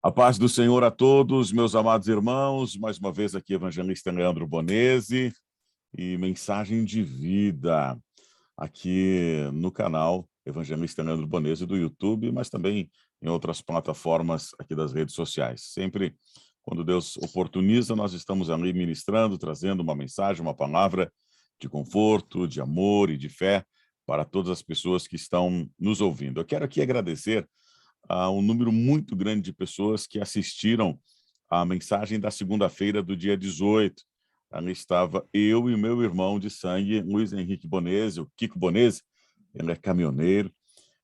A paz do Senhor a todos, meus amados irmãos. Mais uma vez aqui, evangelista Leandro Bonesi e mensagem de vida aqui no canal Evangelista Leandro Bonesi do YouTube, mas também em outras plataformas aqui das redes sociais. Sempre, quando Deus oportuniza, nós estamos ali ministrando, trazendo uma mensagem, uma palavra de conforto, de amor e de fé para todas as pessoas que estão nos ouvindo. Eu quero aqui agradecer a um número muito grande de pessoas que assistiram à mensagem da segunda-feira do dia 18. Ali estava eu e o meu irmão de sangue, Luiz Henrique Bonesi, o Kiko Bonesi. Ele é caminhoneiro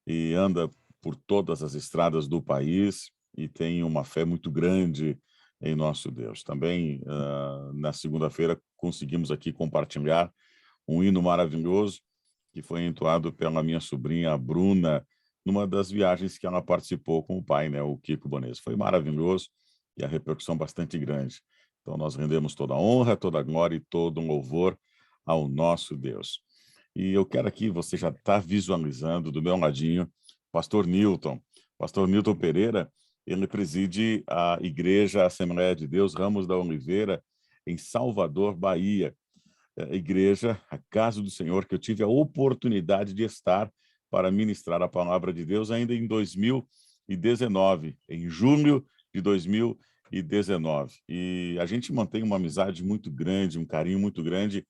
e anda por todas as estradas do país e tem uma fé muito grande em nosso Deus. Também, na segunda-feira, conseguimos aqui compartilhar um hino maravilhoso que foi entoado pela minha sobrinha, a Bruna, numa das viagens que ela participou com o pai, né, o Kiko Bonesi. Foi maravilhoso e a repercussão bastante grande. Então, nós rendemos toda a honra, toda a glória e todo um louvor ao nosso Deus. E eu quero aqui, você já está visualizando do meu ladinho, pastor Newton. Pastor Newton Pereira, ele preside a Igreja Assembleia de Deus Ramos da Oliveira, em Salvador, Bahia. A igreja, a casa do Senhor, que eu tive a oportunidade de estar para ministrar a palavra de Deus ainda em 2019, em junho de 2019. E a gente mantém uma amizade muito grande, um carinho muito grande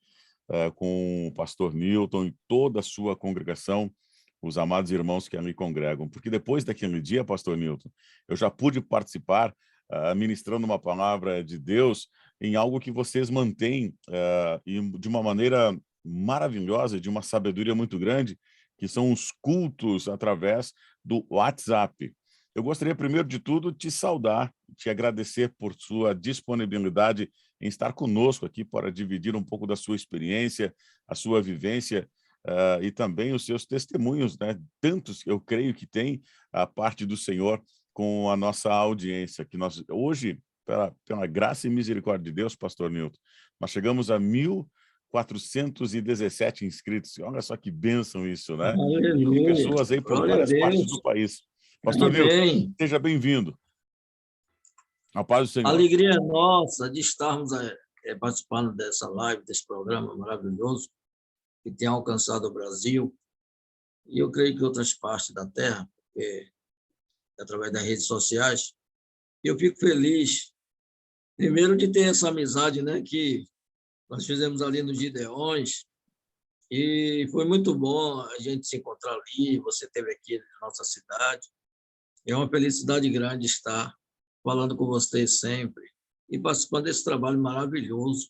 com o pastor Newton e toda a sua congregação, os amados irmãos que ali congregam. Porque depois daquele dia, pastor Newton, eu já pude participar ministrando uma palavra de Deus em algo que vocês mantêm e de uma maneira maravilhosa, de uma sabedoria muito grande, que são os cultos através do WhatsApp. Eu gostaria, primeiro de tudo, de te saudar, te agradecer por sua disponibilidade em estar conosco aqui para dividir um pouco da sua experiência, a sua vivência e também os seus testemunhos, né? Tantos, eu creio que tem a parte do Senhor com a nossa audiência, que nós hoje, pela graça e misericórdia de Deus, pastor Newton, nós chegamos a 1.417 inscritos. Olha só que bênção isso, né? E de Aleluia. pessoas aí por Glória a várias partes Deus. do país. Pastor Newton, Amém. seja bem-vindo. A paz do Senhor. Alegria nossa de estarmos participando dessa live, desse programa maravilhoso que tem alcançado o Brasil e eu creio que outras partes da Terra, porque através das redes sociais. Eu fico feliz, primeiro, de ter essa amizade, né, que nós fizemos ali nos Gideões, e foi muito bom a gente se encontrar ali, você esteve aqui na nossa cidade. É uma felicidade grande estar falando com vocês sempre e participando desse trabalho maravilhoso.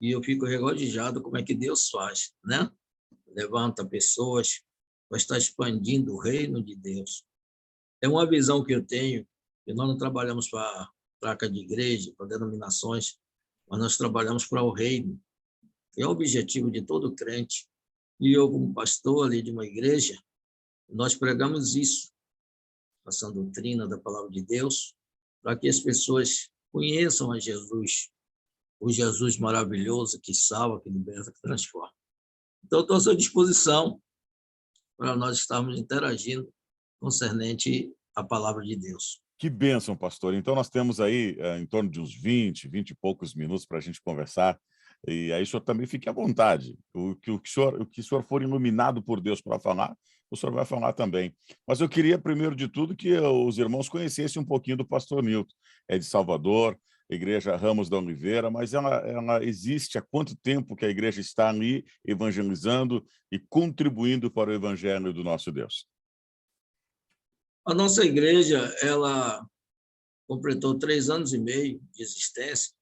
E eu fico regozijado como é que Deus faz, né? Levanta pessoas para estar expandindo o reino de Deus. É uma visão que eu tenho, que nós não trabalhamos para placa de igreja, para denominações, mas nós trabalhamos para o reino. É o objetivo de todo crente. E eu, como pastor ali de uma igreja, nós pregamos isso, essa doutrina da palavra de Deus, para que as pessoas conheçam a Jesus, o Jesus maravilhoso que salva, que liberta, que transforma. Então, estou à sua disposição para nós estarmos interagindo concernente à palavra de Deus. Que bênção, pastor. Então, nós temos aí em torno de uns 20 e poucos minutos para a gente conversar. E aí o senhor também fique à vontade. O que o senhor for iluminado por Deus para falar, o senhor vai falar também. Mas eu queria, primeiro de tudo, que os irmãos conhecessem um pouquinho do pastor Newton. É de Salvador, Igreja Ramos da Oliveira, mas ela existe há quanto tempo que a igreja está ali evangelizando e contribuindo para o evangelho do nosso Deus? A nossa igreja, ela completou 3 anos e meio de existência.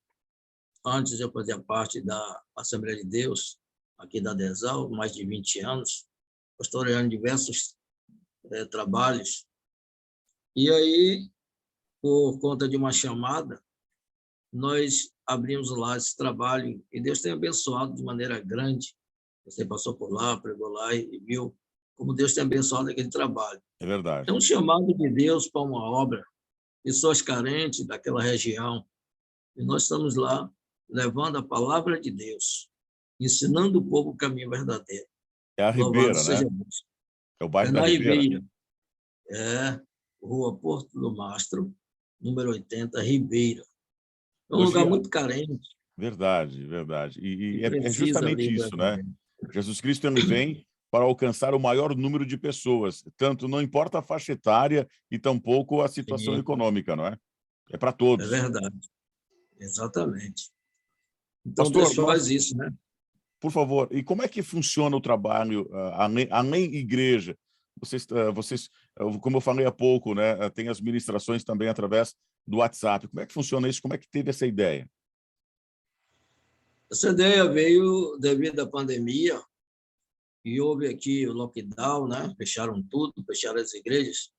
Antes eu fazia parte da Assembleia de Deus, aqui da DESAL, mais de 20 anos, pastoreando diversos trabalhos. E aí, por conta de uma chamada, nós abrimos lá esse trabalho e Deus tem abençoado de maneira grande. Você passou por lá, pregou lá e viu como Deus tem abençoado aquele trabalho. É verdade. É um chamado de Deus para uma obra, pessoas carentes daquela região. E nós estamos lá levando a palavra de Deus, ensinando o povo o caminho verdadeiro. É a Louvado Ribeira, seja né? Deus. É o bairro É da na Ribeira. Ribeira, Rua Porto do Mastro, número 80, Ribeira. É um Hoje, lugar muito carente, verdade, verdade. que E é precisa ali justamente do isso, né? evangelho. Jesus Cristo ele vem para alcançar o maior número de pessoas, tanto não importa a faixa etária e tampouco a situação Sim, econômica, não é? É para é todos. verdade, exatamente. Então, Pastor, Deus nós, faz isso, né? por favor, e como é que funciona o trabalho além igreja? Como eu falei há pouco, né, tem as ministrações também através do WhatsApp. Como é que funciona isso? Como é que teve essa ideia? Essa ideia veio devido à pandemia, e houve aqui o lockdown, né? Fecharam tudo, fecharam as igrejas,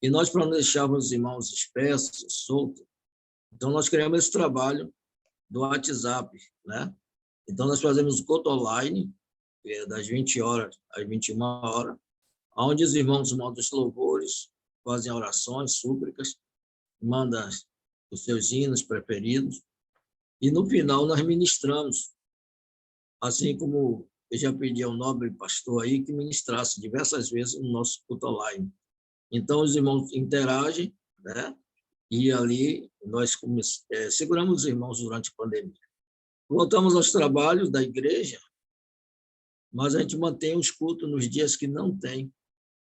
e nós, para não deixarmos os irmãos dispersos, soltos, então nós criamos esse trabalho do WhatsApp, né? Então nós fazemos o culto online, que é das 20 horas às 21 horas, onde os irmãos mandam os louvores, fazem orações, súplicas, mandam os seus hinos preferidos, e no final nós ministramos, assim como eu já pedi ao nobre pastor aí que ministrasse diversas vezes no nosso culto online. Então, os irmãos interagem, né? E ali nós seguramos os irmãos durante a pandemia. Voltamos aos trabalhos da igreja, mas a gente mantém os cultos nos dias que não tem,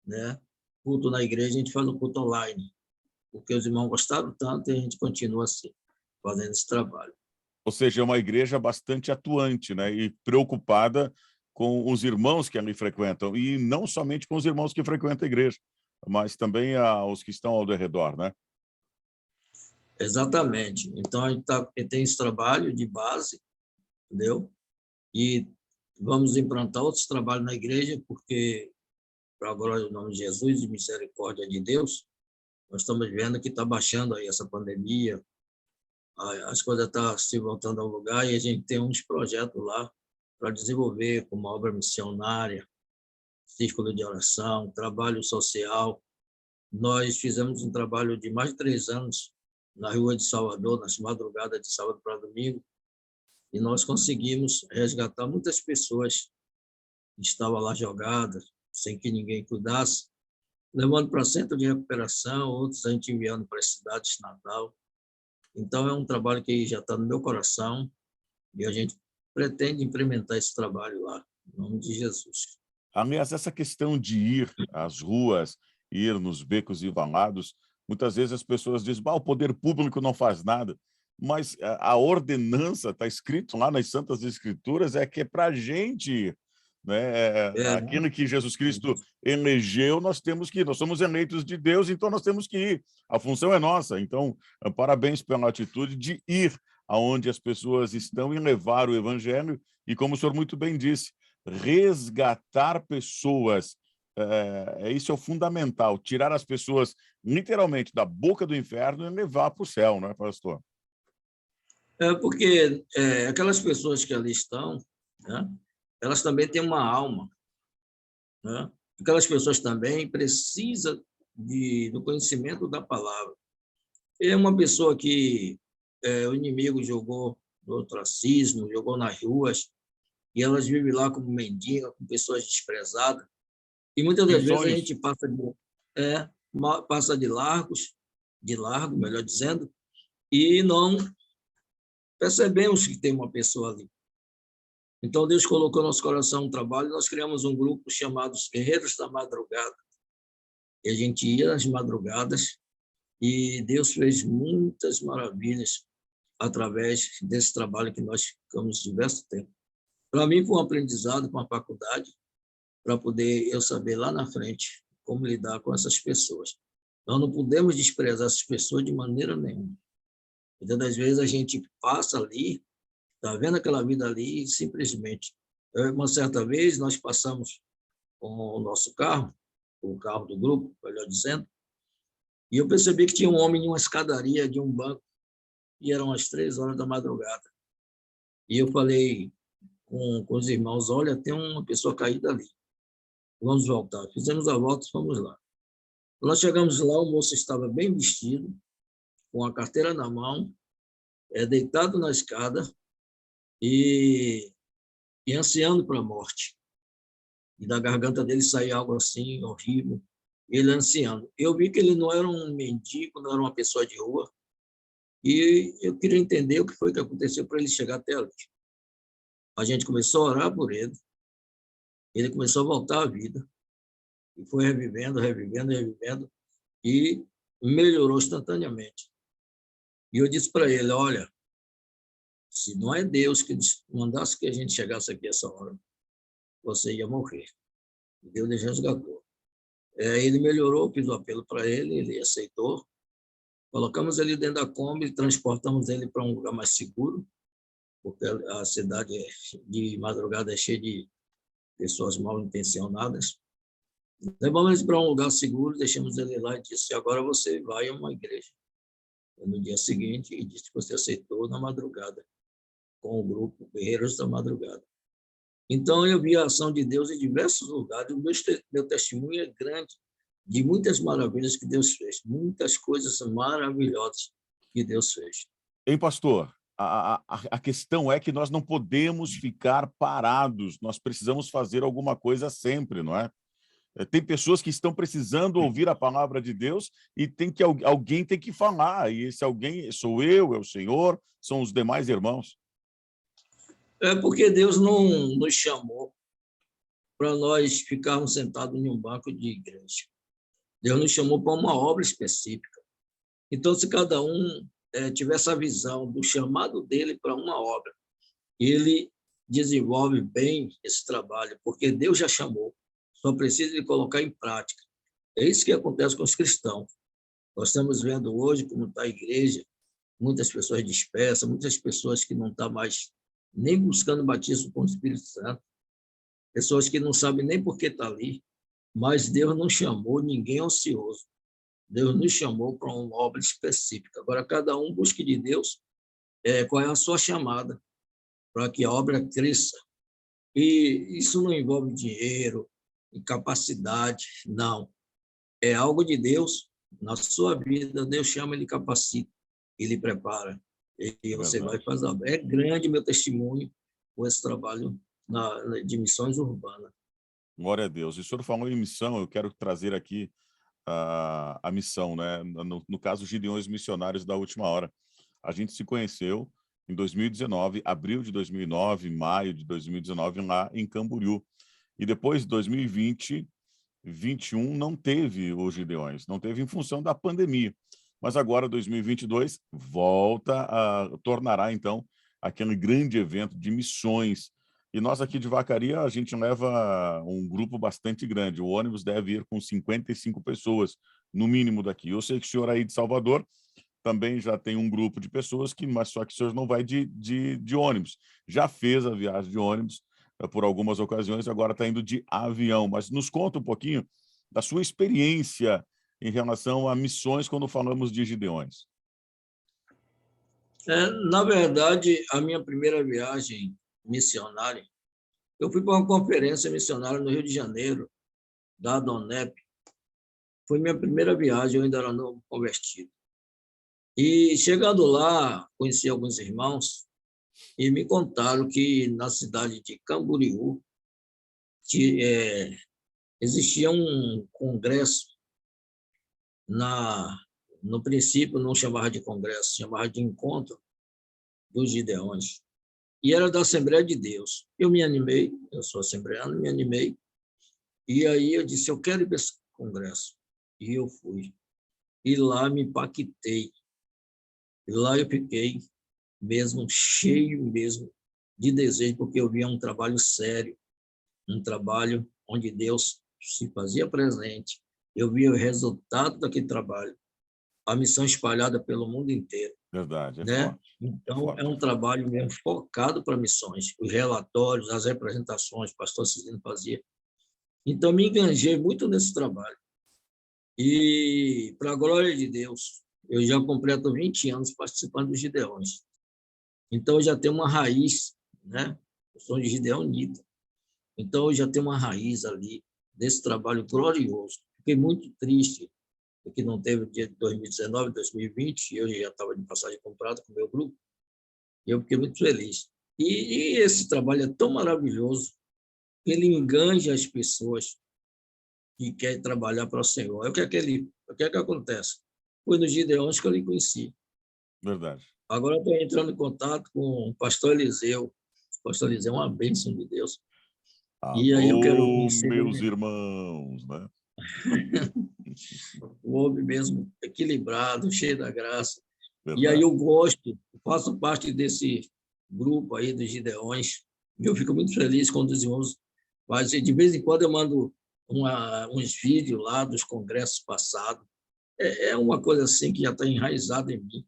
né? Culto na igreja, a gente faz o culto online, porque os irmãos gostaram tanto e a gente continua assim, fazendo esse trabalho. Ou seja, é uma igreja bastante atuante, né, e preocupada com os irmãos que ali frequentam, e não somente com os irmãos que frequentam a igreja, mas também os que estão ao redor, né? Exatamente. Então, a gente tem esse trabalho de base, entendeu? E vamos implantar outros trabalhos na igreja, porque, para a glória do nome de Jesus e misericórdia de Deus, nós estamos vendo que está baixando aí essa pandemia, as coisas estão se voltando ao lugar e a gente tem uns projetos lá para desenvolver, como obra missionária, círculo de oração, trabalho social. Nós fizemos um trabalho de mais de 3 anos na Rua de Salvador, nas madrugadas de sábado para domingo, e nós conseguimos resgatar muitas pessoas que estavam lá jogadas, sem que ninguém cuidasse, levando para centro de recuperação, outros a gente enviando para as cidades de Natal. Então, é um trabalho que já está no meu coração e a gente pretende implementar esse trabalho lá, em nome de Jesus. Aliás, essa questão de ir às ruas, ir nos becos e valados, muitas vezes as pessoas dizem: "Bah, o poder público não faz nada", mas a ordenança, está escrito lá nas Santas Escrituras, é que é para a gente ir, né? É, né? Aquilo que Jesus Cristo elegeu, nós temos que ir. Nós somos eleitos de Deus, então nós temos que ir. A função é nossa. Então, parabéns pela atitude de ir aonde as pessoas estão e levar o evangelho. E como o senhor muito bem disse, resgatar pessoas, isso é o fundamental, tirar as pessoas literalmente da boca do inferno e levar para o céu, não é, pastor? Porque aquelas pessoas que ali estão, né, elas também têm uma alma, né? Aquelas pessoas também precisam do conhecimento da palavra. É uma pessoa que o inimigo jogou no ostracismo, jogou nas ruas, e elas vivem lá como mendiga, com pessoas desprezadas. E muitas Sem das vezes a sonhos. gente passa de largo, melhor dizendo, e não percebemos que tem uma pessoa ali. Então, Deus colocou no nosso coração um trabalho, nós criamos um grupo chamado Guerreiros da Madrugada. E a gente ia nas madrugadas e Deus fez muitas maravilhas através desse trabalho que nós ficamos diverso tempo. Para mim, foi um aprendizado com a faculdade, para poder eu saber lá na frente como lidar com essas pessoas. Nós não podemos desprezar essas pessoas de maneira nenhuma. Muitas das vezes a gente passa ali, está vendo aquela vida ali e simplesmente. Uma certa vez nós passamos com o nosso carro, o carro do grupo, melhor dizendo, e eu percebi que tinha um homem em uma escadaria de um banco, e eram as 3 horas da madrugada. E eu falei com os irmãos: olha, tem uma pessoa caída ali, vamos voltar. Fizemos a volta e fomos lá. Quando nós chegamos lá, o moço estava bem vestido, com a carteira na mão, deitado na escada e ansiando para a morte. E da garganta dele saía algo assim horrível. ele anciano. Eu vi que ele não era um mendigo, não era uma pessoa de rua, e eu queria entender o que foi que aconteceu para ele chegar até ali. A gente começou a orar por ele começou a voltar à vida, e foi revivendo, revivendo, revivendo, e melhorou instantaneamente. E eu disse para ele, olha, se não é Deus que mandasse que a gente chegasse aqui essa hora, você ia morrer. E Deus lhe resgatou. Ele melhorou, fiz o apelo para ele aceitou. Colocamos ele dentro da Kombi, transportamos ele para um lugar mais seguro, porque a cidade de madrugada é cheia de pessoas mal intencionadas. Levamos ele para um lugar seguro, deixamos ele lá e disse, agora você vai a uma igreja. No dia seguinte, e disse que você aceitou na madrugada, com o grupo Guerreiros da Madrugada. Então, eu vi a ação de Deus em diversos lugares. O meu testemunho é grande, de muitas maravilhas que Deus fez, muitas coisas maravilhosas que Deus fez. Hein, pastor? A questão é que nós não podemos ficar parados, nós precisamos fazer alguma coisa sempre, não é? Tem pessoas que estão precisando ouvir a palavra de Deus e alguém tem que falar, e esse alguém sou eu, é o Senhor, são os demais irmãos. É porque Deus não nos chamou para nós ficarmos sentados em um banco de igreja. Deus nos chamou para uma obra específica. Então, se cada um tiver essa visão do chamado dele para uma obra, ele desenvolve bem esse trabalho, porque Deus já chamou, só precisa de colocar em prática. É isso que acontece com os cristãos. Nós estamos vendo hoje como está a igreja, muitas pessoas dispersas, muitas pessoas que não estão mais nem buscando batismo com o Espírito Santo, pessoas que não sabem nem por que está ali, mas Deus não chamou ninguém ocioso. Deus nos chamou para uma obra específica. Agora, cada um busque de Deus qual é a sua chamada, para que a obra cresça. E isso não envolve dinheiro, capacidade, não. É algo de Deus na sua vida. Deus chama, ele capacita, ele prepara. E você vai fazer a obra. É grande meu testemunho com esse trabalho de missões urbanas. Glória a Deus. E o senhor falou em missão, eu quero trazer aqui a missão, né? No caso, Gideões Missionários da Última Hora. A gente se conheceu em 2019, abril de 2009, maio de 2019, lá em Camboriú. E depois, de 2020, 21, não teve os Gideões, não teve em função da pandemia. Mas agora, 2022, tornará, então, aquele grande evento de missões. E nós aqui de Vacaria, a gente leva um grupo bastante grande. O ônibus deve ir com 55 pessoas, no mínimo daqui. Eu sei que o senhor aí de Salvador também já tem um grupo de pessoas, mas só que o senhor não vai de ônibus. Já fez a viagem de ônibus por algumas ocasiões, agora está indo de avião. Mas nos conta um pouquinho da sua experiência em relação a missões quando falamos de Gideões. Na verdade, a minha primeira viagem missionária, eu fui para uma conferência missionária no Rio de Janeiro, da Adonep. Foi minha primeira viagem, eu ainda era novo convertido. E chegando lá, conheci alguns irmãos e me contaram que na cidade de Camboriú existia um congresso, no princípio não chamava de congresso, chamava de encontro dos Gideões. E era da Assembleia de Deus. Eu me animei, eu sou assembleano, me animei, e aí eu disse, eu quero ir para esse congresso. E eu fui. E lá me impactei. E lá eu fiquei mesmo cheio mesmo de desejo, porque eu via um trabalho sério, um trabalho onde Deus se fazia presente. Eu via o resultado daquele trabalho, a missão espalhada pelo mundo inteiro. Verdade, né? Forte. Então, é um trabalho mesmo focado para missões, os relatórios, as representações, o pastor Cisino fazia. Então, me enganjei muito nesse trabalho. E, para a glória de Deus, eu já completo 20 anos participando dos Gideões. Então, eu já tenho uma raiz, né? Eu sou de Gideonita. Então, eu já tenho uma raiz ali desse trabalho glorioso. Fiquei muito triste porque não teve o dia de 2019, 2020, eu já estava de passagem comprada com o meu grupo, e eu fiquei muito feliz. E esse trabalho é tão maravilhoso, ele enganja as pessoas que quer trabalhar para o Senhor. O que é que acontece? Foi nos Gideões que eu lhe conheci. Verdade. Agora eu estou entrando em contato com o pastor Eliseu. O pastor Eliseu é uma bênção de Deus. E aí eu quero Alô, conhecer meus irmãos, né? o homem mesmo equilibrado, cheio da graça. E aí Verdade. eu gosto, faço parte desse grupo aí dos Gideões. E eu fico muito feliz quando os irmãos fazem. De vez em quando eu mando uns vídeos lá dos congressos passados. É uma coisa assim que já está enraizada em mim.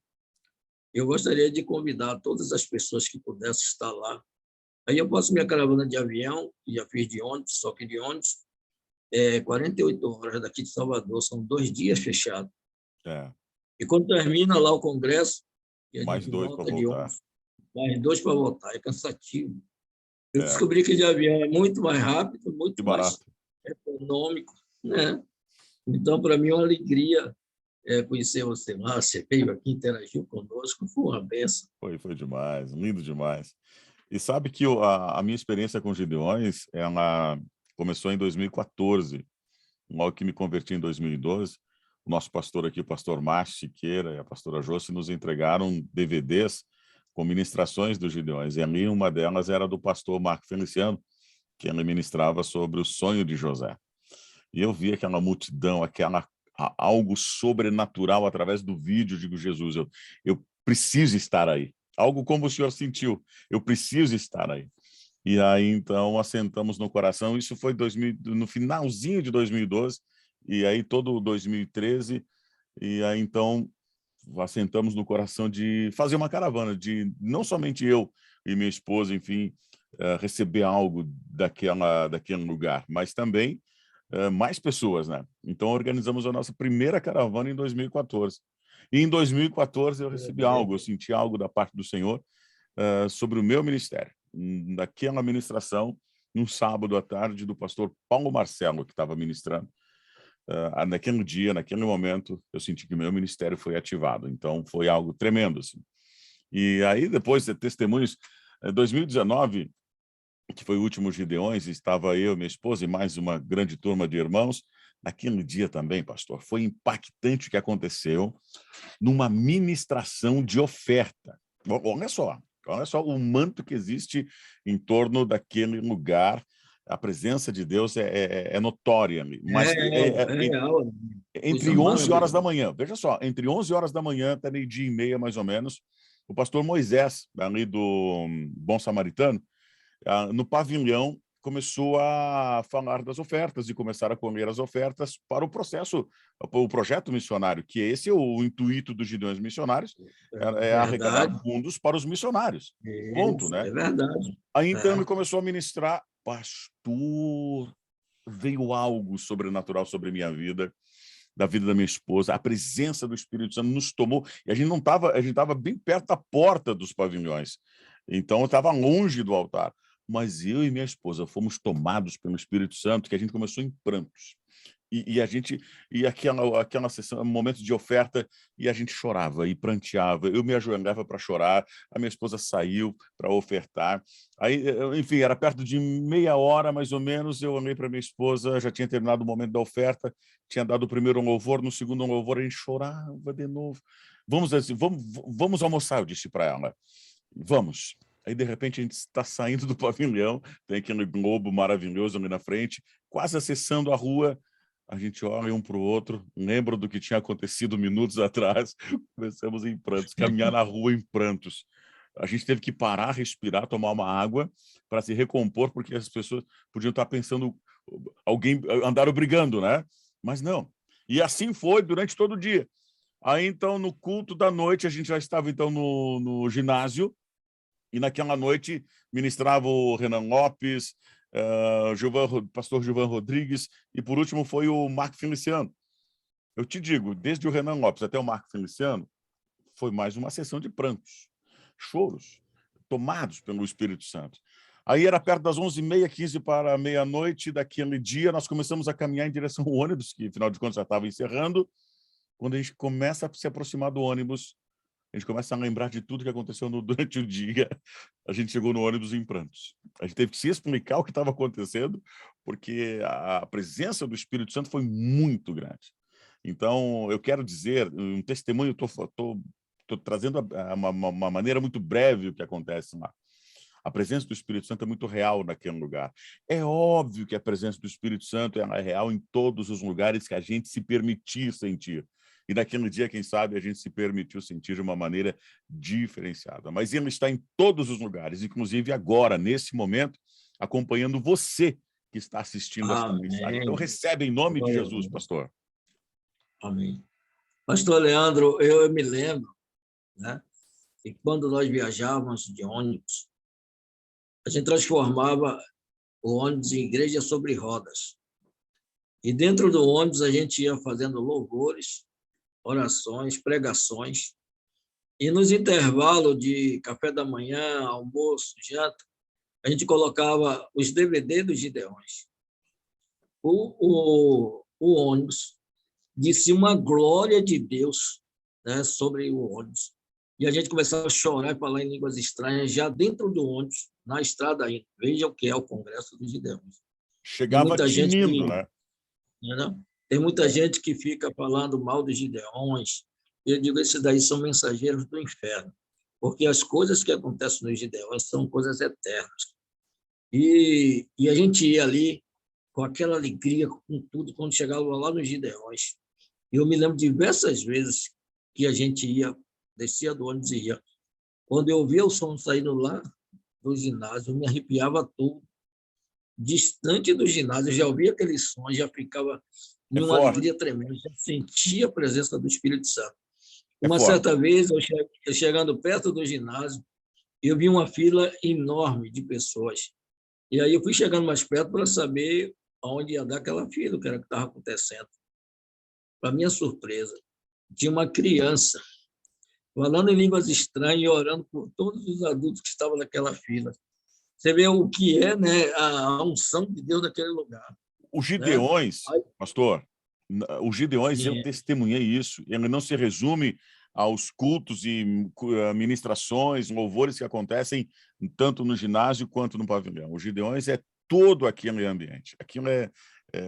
Eu gostaria de convidar todas as pessoas que pudessem estar lá. Aí eu passo minha caravana de avião, que já fiz de ônibus, só que de ônibus, 48 horas daqui de Salvador, são 2 dias fechados. É, E quando termina lá o congresso, e a mais gente 2 para volta de voltar. ônibus, mais 2 para voltar, é cansativo. Eu É, descobri que de avião é muito mais rápido, que muito mais barato. econômico, né? Então, para mim, é uma alegria conhecer você lá, você veio aqui, interagiu conosco, foi uma benção. Foi demais, lindo demais. E sabe que a minha experiência com Gideões, ela começou em 2014, logo que me converti em 2012. O nosso pastor aqui, o pastor Márcio Siqueira e a pastora Josi, nos entregaram DVDs com ministrações dos Gideões. E ali uma delas era do pastor Marco Feliciano, que ele ministrava sobre o sonho de José. E eu vi aquela multidão, algo sobrenatural através do vídeo. Digo, Jesus, eu preciso estar aí. Algo como o senhor sentiu, eu preciso estar aí. E aí, então, assentamos no coração. Isso foi no finalzinho de 2012, e aí todo 2013, e aí, então, assentamos no coração de fazer uma caravana, de não somente eu e minha esposa, enfim, receber algo daquele lugar, mas também mais pessoas, né? Então, organizamos a nossa primeira caravana em 2014. E em 2014 eu recebi algo, eu senti algo da parte do Senhor sobre o meu ministério. Naquela ministração, num sábado à tarde, do pastor Paulo Marcelo, que estava ministrando. Naquele dia, naquele momento, eu senti que o meu ministério foi ativado. Então, foi algo tremendo, assim. E aí, depois de testemunhos, 2019, que foi o último Gideões, estava eu, minha esposa e mais uma grande turma de irmãos. Naquele dia também, pastor, foi impactante o que aconteceu numa ministração de oferta. Olha só o manto que existe em torno daquele lugar. A presença de Deus é notória, mas Real, coisa entre 11 horas da maravilhosa. manhã, veja só, entre 11 horas da manhã até meio-dia e meia, mais ou menos, o pastor Moisés, ali do Bom Samaritano, no pavilhão, começou a falar das ofertas e começar a colher as ofertas para o processo, o projeto missionário, que esse é o intuito dos Gideões Missionários, é arrecadar Verdade, fundos para os missionários. Ponto, né? é verdade. Aí então ele É. começou a ministrar, pastor, veio algo sobrenatural sobre a minha vida, da vida da minha esposa, a presença do Espírito Santo nos tomou, e a gente estava bem perto da porta dos pavilhões, então eu estava longe do altar, mas eu e minha esposa fomos tomados pelo Espírito Santo, que a gente começou em prantos. E aquela sessão, momento de oferta, e a gente chorava e pranteava. Eu me ajoelhava para chorar, a minha esposa saiu para ofertar. Aí, enfim, era perto de meia hora, mais ou menos, eu olhei para minha esposa, já tinha terminado o momento da oferta, tinha dado o primeiro louvor, no segundo louvor a gente chorava de novo. Vamos almoçar, eu disse para ela. Vamos. Aí, de repente, a gente está saindo do pavilhão, tem aquele globo maravilhoso ali na frente, quase acessando a rua. A gente olha um para o outro, lembra do que tinha acontecido minutos atrás, começamos em prantos, caminhar na rua em prantos. A gente teve que parar, respirar, tomar uma água para se recompor, porque as pessoas podiam estar pensando, alguém andaram brigando, né? Mas não. E assim foi durante todo o dia. Aí, então, no culto da noite, a gente já estava, então, no ginásio, e naquela noite ministrava o Renan Lopes, pastor Gilvan Rodrigues, e por último foi o Marco Feliciano. Eu te digo, desde o Renan Lopes até o Marco Feliciano, foi mais uma sessão de prantos, choros, tomados pelo Espírito Santo. Aí era perto das 11h30, 15 para meia-noite daquele dia, nós começamos a caminhar em direção ao ônibus, que afinal de contas já estava encerrando. Quando a gente começa a se aproximar do ônibus, a gente começa a lembrar de tudo que aconteceu durante o dia. A gente chegou no ônibus em prantos. A gente teve que se explicar o que estava acontecendo, porque a presença do Espírito Santo foi muito grande. Então, eu quero dizer, um testemunho, estou trazendo uma maneira muito breve o que acontece lá. A presença do Espírito Santo é muito real naquele lugar. É óbvio que a presença do Espírito Santo é real em todos os lugares que a gente se permitir sentir. E naquele dia, quem sabe, a gente se permitiu sentir de uma maneira diferenciada. Mas ele está em todos os lugares, inclusive agora, nesse momento, acompanhando você que está assistindo esta mensagem. Então, Amém. recebe em nome de Glória a Jesus, Deus. pastor. Amém. Pastor Leandro, eu me lembro, né, que quando nós viajávamos de ônibus, a gente transformava o ônibus em igreja sobre rodas. E dentro do ônibus a gente ia fazendo louvores, orações, pregações. E nos intervalos de café da manhã, almoço, janta, a gente colocava os DVD dos Gideões. O ônibus disse uma glória de Deus, né, sobre o ônibus. E a gente começava a chorar e falar em línguas estranhas já dentro do ônibus, na estrada ainda. Veja o que é o Congresso dos Gideões. Tem Chegava muita gente que, tinindo, né? né, tem muita gente que fica falando mal dos Gideões. Eu digo, esses daí são mensageiros do inferno, porque as coisas que acontecem nos Gideões são coisas eternas. E a gente ia ali com aquela alegria, com tudo, quando chegava lá nos Gideões. Eu me lembro diversas vezes que a gente ia, descia do ônibus e ia. Quando eu via o som saindo lá do ginásio, eu me arrepiava todo. Distante do ginásio, eu já ouvia aquele som, já ficava É numa forte, alegria tremenda, já sentia a presença do Espírito Santo. é Uma forte. certa vez, eu chegando perto do ginásio, eu vi uma fila enorme de pessoas. E aí eu fui chegando mais perto para saber aonde ia dar aquela fila, o que era que estava acontecendo. Para minha surpresa, tinha uma criança falando em línguas estranhas e orando por todos os adultos que estavam naquela fila. Você vê o que é, né, a unção de Deus naquele lugar, Os né? Gideões, Aí, pastor, os Gideões, eu sim, testemunhei isso. Ele não se resume aos cultos e ministrações, louvores que acontecem tanto no ginásio quanto no pavilhão. Os Gideões é todo aquele ambiente. Aquilo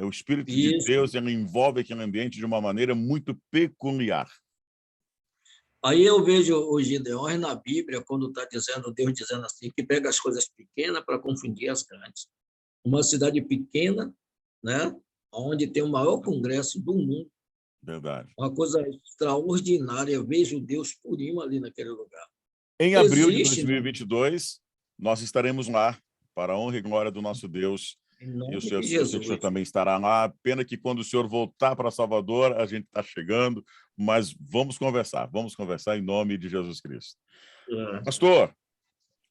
o Espírito de isso. Deus, ele envolve aquele ambiente de uma maneira muito peculiar. Aí eu vejo os Gideões na Bíblia, quando está dizendo, Deus dizendo assim, que pega as coisas pequenas para confundir as grandes. Uma cidade pequena, né, onde tem o maior congresso do mundo, Verdade. uma coisa extraordinária. Eu vejo Deus purinho ali naquele lugar. Em abril de Existe, né, 2022, nós estaremos lá, para a honra e glória do nosso Deus. em E nome eu de sei que o senhor Jesus. também estará lá. Pena que quando o senhor voltar para Salvador, a gente está chegando, mas vamos conversar em nome de Jesus Cristo. É, Pastor,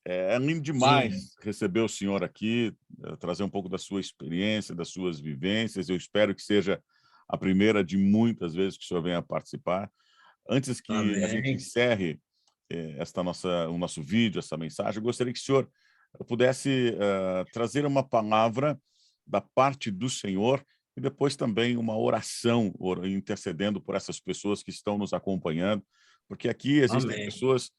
é lindo sim, demais receber o senhor aqui, trazer um pouco da sua experiência, das suas vivências. Eu espero que seja a primeira de muitas vezes que o senhor venha participar. Antes que a gente amém. encerre o nosso vídeo, essa mensagem, eu gostaria que o senhor pudesse trazer uma palavra da parte do Senhor e depois também uma oração intercedendo por essas pessoas que estão nos acompanhando, porque aqui existem Amém. pessoas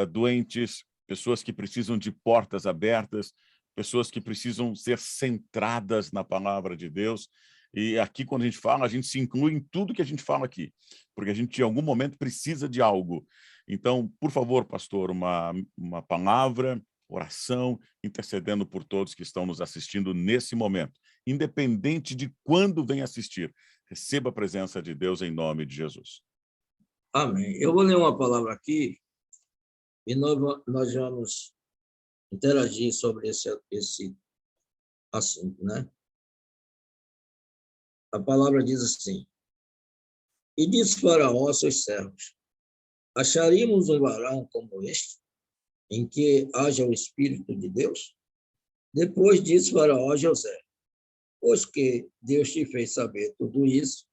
doentes, pessoas que precisam de portas abertas, pessoas que precisam ser centradas na palavra de Deus. E aqui, quando a gente se inclui em tudo que a gente fala aqui, porque a gente, em algum momento, precisa de algo. Então, por favor, pastor, uma palavra, oração, intercedendo por todos que estão nos assistindo nesse momento. Independente de quando vem assistir, receba a presença de Deus em nome de Jesus. Amém. Eu vou ler uma palavra aqui e nós vamos interagir sobre esse assunto, né? A palavra diz assim: E disse Faraó aos seus servos: Acharíamos um varão como este, em que haja o Espírito de Deus? Depois disse Faraó a José: Pois que Deus te fez saber tudo isso,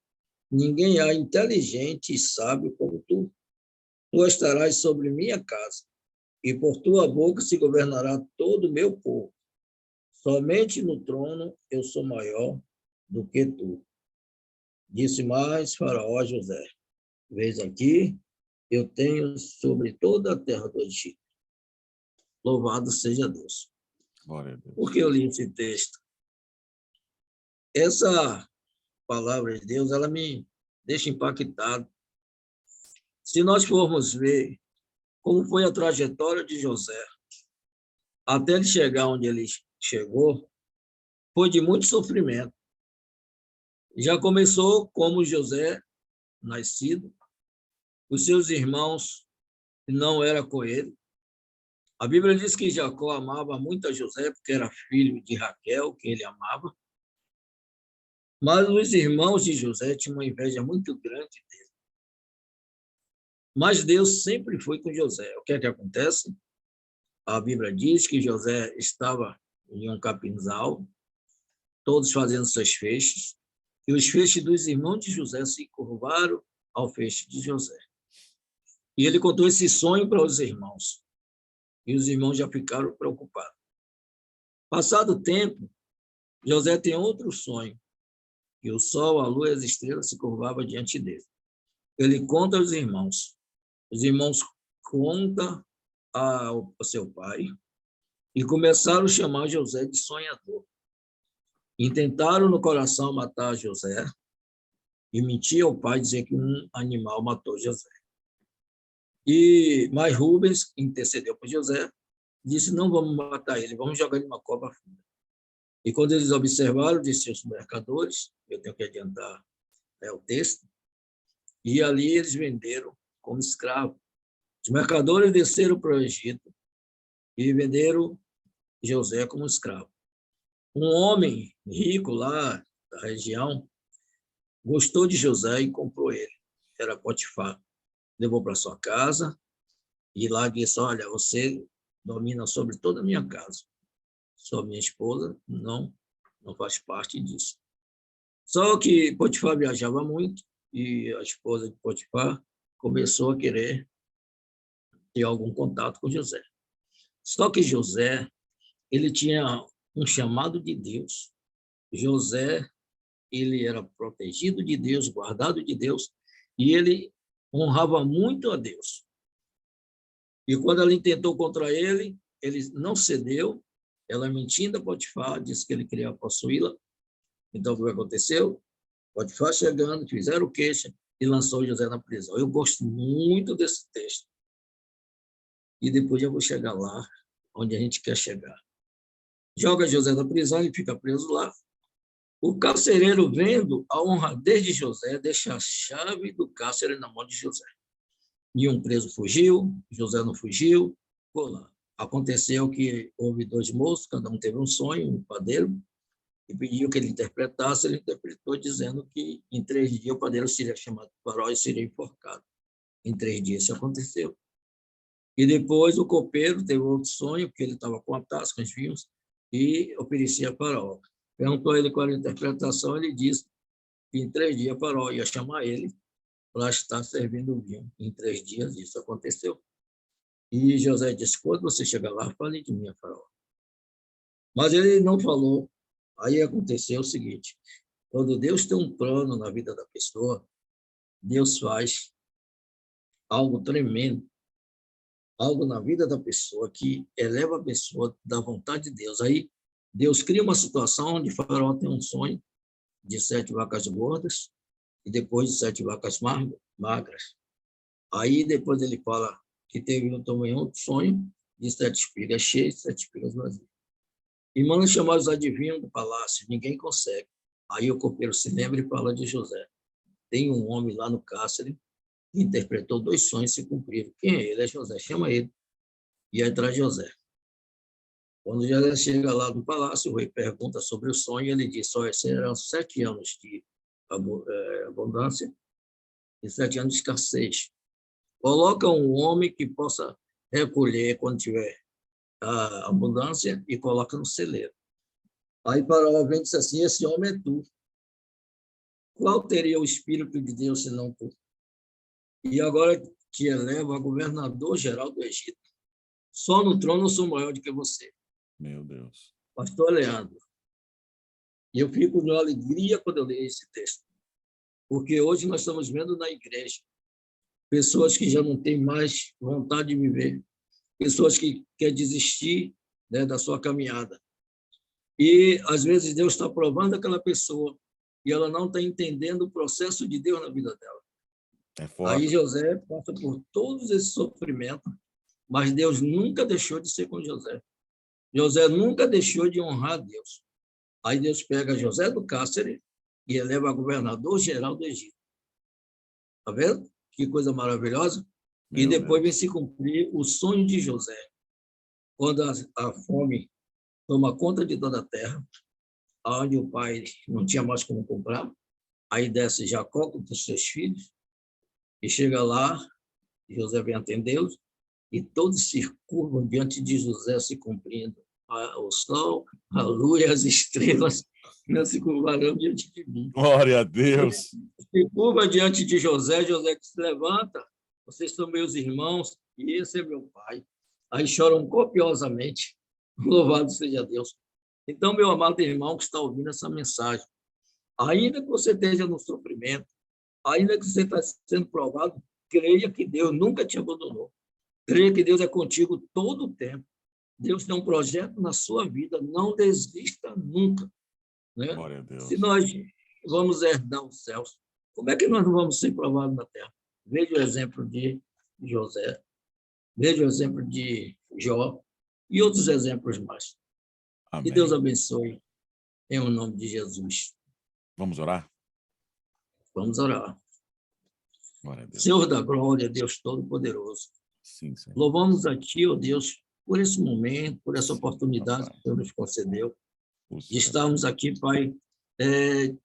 ninguém há inteligente e sábio como tu. Tu estarás sobre minha casa, e por tua boca se governará todo o meu povo. Somente no trono eu sou maior do que tu. Disse mais Faraó a José: Vês aqui, eu tenho sobre toda a terra do Egito. Louvado seja Deus. Glória a Deus. Por que eu li esse texto? Essa palavra de Deus, ela me deixa impactado. Se nós formos ver como foi a trajetória de José, até ele chegar onde ele chegou, foi de muito sofrimento. Já começou como José, nascido, os seus irmãos não eram com ele. A Bíblia diz que Jacó amava muito a José, porque era filho de Raquel, que ele amava. Mas os irmãos de José tinham uma inveja muito grande dele. Mas Deus sempre foi com José. O que é que acontece? A Bíblia diz que José estava em um capinzal, todos fazendo seus feixes, e os feixes dos irmãos de José se curvaram ao feixe de José. E ele contou esse sonho para os irmãos, e os irmãos já ficaram preocupados. Passado o tempo, José tem outro sonho, que o sol, a lua e as estrelas se curvavam diante dele. Ele conta aos irmãos. Os irmãos contam ao seu pai e começaram a chamar José de sonhador. Intentaram no coração matar José e mentir ao pai, dizer que um animal matou José. Mas Rubens intercedeu por José, disse: não vamos matar ele, vamos jogar ele numa cova funda. E quando eles observaram, disse os mercadores, eu tenho que adiantar o texto, e ali eles venderam como escravo. Os mercadores desceram para o Egito e venderam José como escravo. Um homem rico lá da região gostou de José e comprou ele. Era Potifar. Levou para sua casa e lá disse: olha, você domina sobre toda a minha casa. Só minha esposa não faz parte disso. Só que Potifar viajava muito e a esposa de Potifar começou a querer ter algum contato com José. Só que José, ele tinha um chamado de Deus. José, ele era protegido de Deus, guardado de Deus, e ele honrava muito a Deus. E quando ela intentou contra ele, ele não cedeu. Ela, mentindo a Potifar, disse que ele queria possuí-la. Então, o que aconteceu? Potifar chegando, fizeram queixa e lançou José na prisão. Eu gosto muito desse texto. E depois eu vou chegar lá, onde a gente quer chegar. Joga José na prisão, ele fica preso lá. O carcereiro, vendo a honradez de José, deixa a chave do cárcere na mão de José. E um preso fugiu, José não fugiu, ficou lá. Aconteceu que houve 2 moços, cada um teve um sonho, um padeiro, e pediu que ele interpretasse. Ele interpretou dizendo que em 3 dias o padeiro seria chamado para Faraó e seria enforcado. Em 3 dias isso aconteceu. E depois o copeiro teve outro sonho, porque ele estava com a taça, com os vinhos, e oferecia a Faraó. Perguntou a ele qual era a interpretação, ele disse que em 3 dias Faraó ia chamar ele para estar servindo o vinho. Em 3 dias isso aconteceu. E José disse: quando você chegar lá, fale de mim, Faraó. Mas ele não falou. Aí aconteceu o seguinte: quando Deus tem um plano na vida da pessoa, Deus faz algo tremendo, algo na vida da pessoa que eleva a pessoa da vontade de Deus. Aí Deus cria uma situação onde Faraó tem um sonho de 7 vacas gordas e depois de 7 vacas magras. Aí depois ele fala que teve também outro sonho de 7 espigas cheias e 7 espigas vazias. E manda chamar os adivinhos do palácio, ninguém consegue. Aí o copeiro se lembra e fala de José. Tem um homem lá no cárcere que interpretou 2 sonhos e se cumpriram. Quem é ele? É José. Chama ele. E aí traz José. Quando José chega lá no palácio, o rei pergunta sobre o sonho e ele diz: olha, serão 7 anos de abundância e 7 anos de escassez. Coloca um homem que possa recolher quando tiver a abundância e coloca no celeiro. Aí Faraó vem e diz assim: esse homem é tu. Qual teria o Espírito de Deus senão tu? E agora te eleva a governador-geral do Egito. Só no trono eu sou maior do que você. Meu Deus. Pastor Leandro, e eu fico de alegria quando eu leio esse texto, porque hoje nós estamos vendo na igreja pessoas que já não têm mais vontade de viver, pessoas que querem desistir, né, da sua caminhada. E, às vezes, Deus está provando aquela pessoa e ela não está entendendo o processo de Deus na vida dela. É Aí forte. José passa por todos esses sofrimentos, mas Deus nunca deixou de ser com José. José nunca deixou de honrar a Deus. Aí Deus pega José do Cárcere e eleva a governador-geral do Egito. Está vendo? Que coisa maravilhosa. E Meu depois vem Deus. se cumprir o sonho de José. Quando a fome toma conta de toda a terra, onde o pai não tinha mais como comprar, aí desce Jacó com os seus filhos, e chega lá, José vem atendê-los, e todos se curvam diante de José, se cumprindo. O sol, a lua e as estrelas não se curvarão diante de mim. Glória a Deus. Se curva diante de José, José que se levanta, vocês são meus irmãos e esse é meu pai. Aí choram copiosamente, louvado seja Deus. Então, meu amado irmão que está ouvindo essa mensagem, ainda que você esteja no sofrimento, ainda que você está sendo provado, creia que Deus nunca te abandonou. Creia que Deus é contigo todo o tempo. Deus tem um projeto na sua vida, não desista nunca. Né? Glória a Se Deus. nós vamos herdar os céus, como é que nós não vamos ser provados na terra? Veja o exemplo de José, veja o exemplo de Jó e outros exemplos mais. Que Deus Amém. abençoe em o nome de Jesus. Vamos orar? Vamos orar. Glória a Deus. Senhor da glória, Deus Todo-Poderoso, Sim, Senhor. louvamos a Ti, ó Deus, por esse momento, por essa Sim, oportunidade papai. que o Senhor nos concedeu O de Senhor. estarmos aqui, Pai,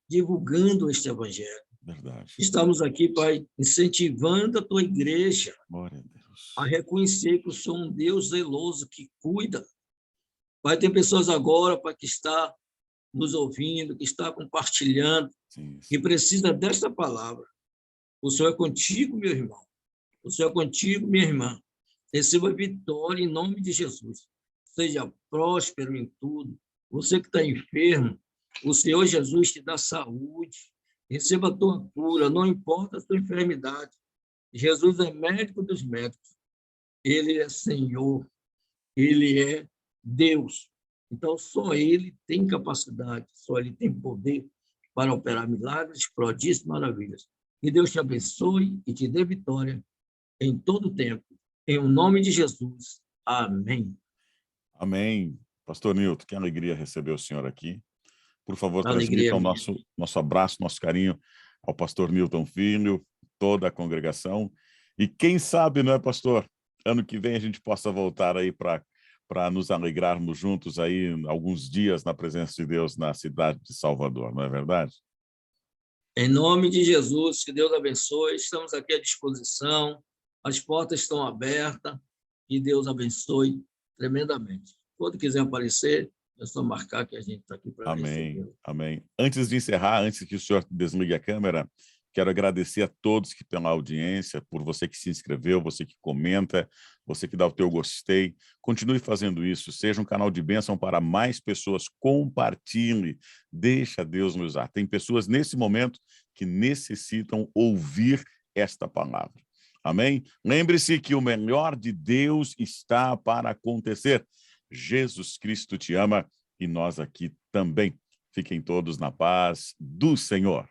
divulgando este Evangelho. Verdade. Estamos aqui, Pai, incentivando a Tua igreja Glória a Deus. a reconhecer que o Senhor é um Deus zeloso, que cuida. Pai, tem pessoas agora, Pai, que está nos ouvindo, que está compartilhando, Sim, que sim. precisa desta palavra. O Senhor é contigo, meu irmão. O Senhor é contigo, minha irmã. Receba vitória em nome de Jesus. Seja próspero em tudo. Você que está enfermo, o Senhor Jesus te dá saúde. Receba a tua cura, não importa a sua enfermidade. Jesus é médico dos médicos. Ele é Senhor. Ele é Deus. Então, só Ele tem capacidade, só Ele tem poder para operar milagres, prodígios e maravilhas. Que Deus te abençoe e te dê vitória em todo o tempo. Em o nome de Jesus. Amém. Amém. Pastor Nilton, que alegria receber o senhor aqui. Por favor, Alegria transmita o minha. nosso abraço, nosso carinho ao pastor Nilton Filho, toda a congregação. E quem sabe, não é, pastor? Ano que vem a gente possa voltar aí para nos alegrarmos juntos aí alguns dias na presença de Deus na cidade de Salvador, não é verdade? Em nome de Jesus, que Deus abençoe. Estamos aqui à disposição. As portas estão abertas. Que Deus abençoe tremendamente. Quando quiser aparecer, é só marcar que a gente está aqui para Amém, recebê-lo. amém. Antes de encerrar, antes que o senhor desligue a câmera, quero agradecer a todos que pela audiência, por você que se inscreveu, você que comenta, você que dá o teu gostei. Continue fazendo isso, seja um canal de bênção para mais pessoas, compartilhe, deixa Deus nos usar. Tem pessoas nesse momento que necessitam ouvir esta palavra. Amém? Lembre-se que o melhor de Deus está para acontecer. Jesus Cristo te ama e nós aqui também. Fiquem todos na paz do Senhor.